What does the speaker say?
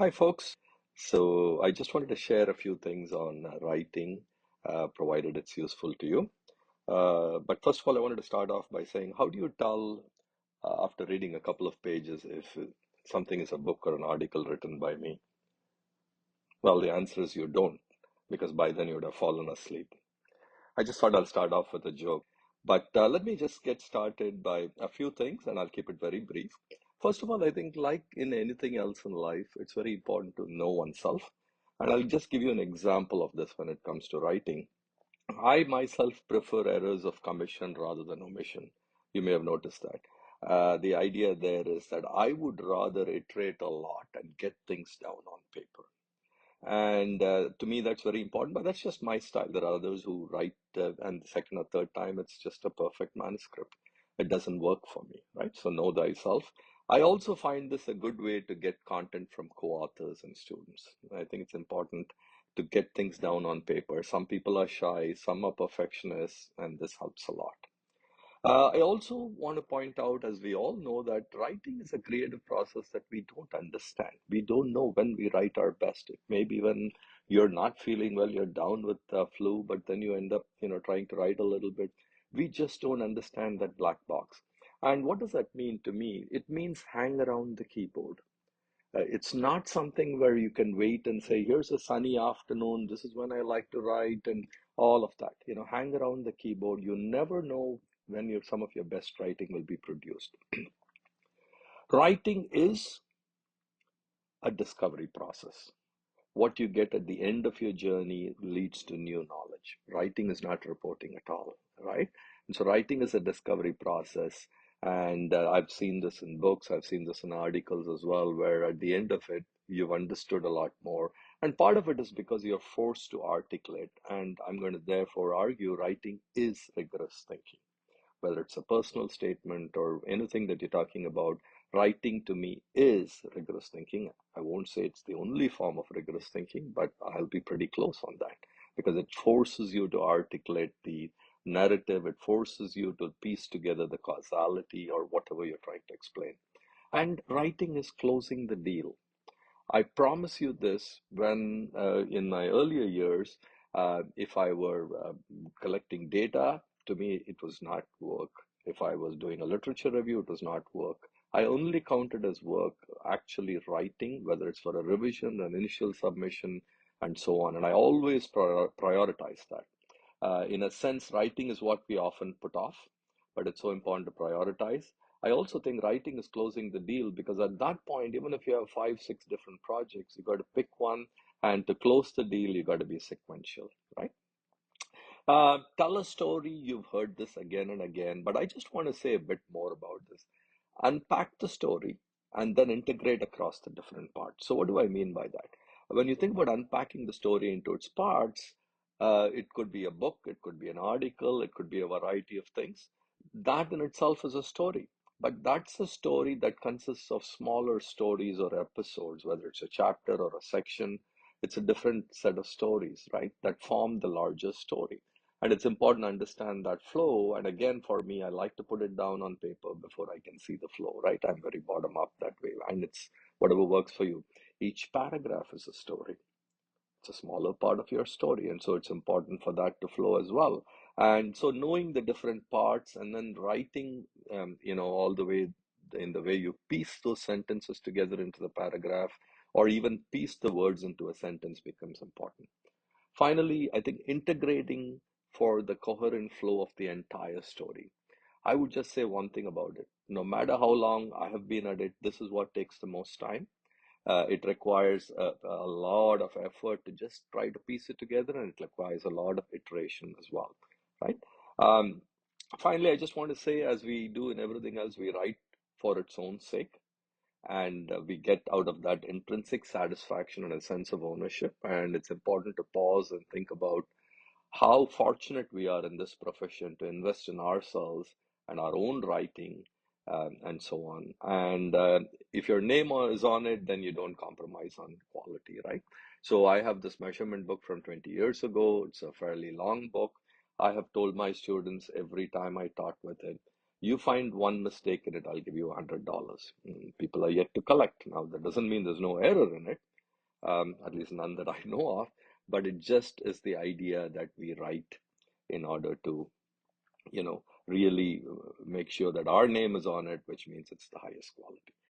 Hi, folks. So, I just wanted to share a few things on writing, provided it's useful to you. But first of all, I wanted to start off by saying, how do you tell after reading a couple of pages if something is a book or an article written by me? Well, the answer is you don't, because by then you would have fallen asleep. I just thought I'll start off with a joke. But let me just get started by a few things, and I'll keep it very brief. First of all, I think, like in anything else in life, it's very important to know oneself. And I'll just give you an example of this when it comes to writing. I myself prefer errors of commission rather than omission. You may have noticed that. The idea there is that I would rather iterate a lot and get things down on paper. And to me, that's very important, but that's just my style. There are others who write, and the second or third time, it's just a perfect manuscript. It doesn't work for me, right? So know thyself. I also find this a good way to get content from co-authors and students. I think it's important to get things down on paper. Some people are shy, some are perfectionists, and this helps a lot. I also want to point out, as we all know, that writing is a creative process that we don't understand. We don't know when we write our best. It may be when you're not feeling well, you're down with the flu, but then you end up, trying to write a little bit. We just don't understand that black box. And what does that mean to me? It means hang around the keyboard. It's not something where you can wait and say, here's a sunny afternoon, this is when I like to write, and all of that. Hang around the keyboard. You never know when some of your best writing will be produced. Writing is a discovery process. What you get at the end of your journey leads to new knowledge. Writing is not reporting at all, right? And so writing is a discovery process. And I've seen this in books, I've seen this in articles as well, where at the end of it, you've understood a lot more. And part of it is because you're forced to articulate. And I'm going to therefore argue writing is rigorous thinking, whether it's a personal statement or anything that you're talking about. Writing to me is rigorous thinking. I won't say it's the only form of rigorous thinking, but I'll be pretty close on that because it forces you to articulate the narrative, it forces you to piece together the causality or whatever you're trying to explain. And writing is closing the deal. I promise you this, when in my earlier years, if I were collecting data, to me, it was not work. If I was doing a literature review, it was not work. I only counted as work actually writing, whether it's for a revision, an initial submission, and so on. And I always prioritize that. In a sense, writing is what we often put off, but it's so important to prioritize. I also think writing is closing the deal because at that point, even if you have five, six different projects, you got to pick one, and to close the deal, you got to be sequential, right? Tell a story. You've heard this again and again, but I just want to say a bit more about this. Unpack the story and then integrate across the different parts. So, what do I mean by that? When you think about unpacking the story into its parts, it could be a book, it could be an article, it could be a variety of things. That in itself is a story. But that's a story that consists of smaller stories or episodes, whether it's a chapter or a section. It's a different set of stories, right, that form the larger story. And it's important to understand that flow. And again, for me, I like to put it down on paper before I can see the flow, right? I'm very bottom up that way. And it's whatever works for you. Each paragraph is a story. It's a smaller part of your story. And so it's important for that to flow as well. And so knowing the different parts and then writing, all the way in the way you piece those sentences together into the paragraph or even piece the words into a sentence becomes important. Finally, I think integrating for the coherent flow of the entire story. I would just say one thing about it. No matter how long I have been at it, this is what takes the most time. It requires a lot of effort to just try to piece it together, and it requires a lot of iteration as well, right? Um, Finally, I just want to say, as we do in everything else, we write for its own sake, and we get out of that intrinsic satisfaction and a sense of ownership. And it's important to pause and think about how fortunate we are in this profession to invest in ourselves and our own writing, and so on. And if your name is on it, then you don't compromise on quality, right? So I have this measurement book from 20 years ago. It's a fairly long book. I have told my students every time I taught with it, You find one mistake in it, I'll give you $100. People are yet to collect. Now, that doesn't mean there's no error in it, at least none that I know of, but it just is the idea that we write in order to, really make sure that our name is on it, which means it's the highest quality.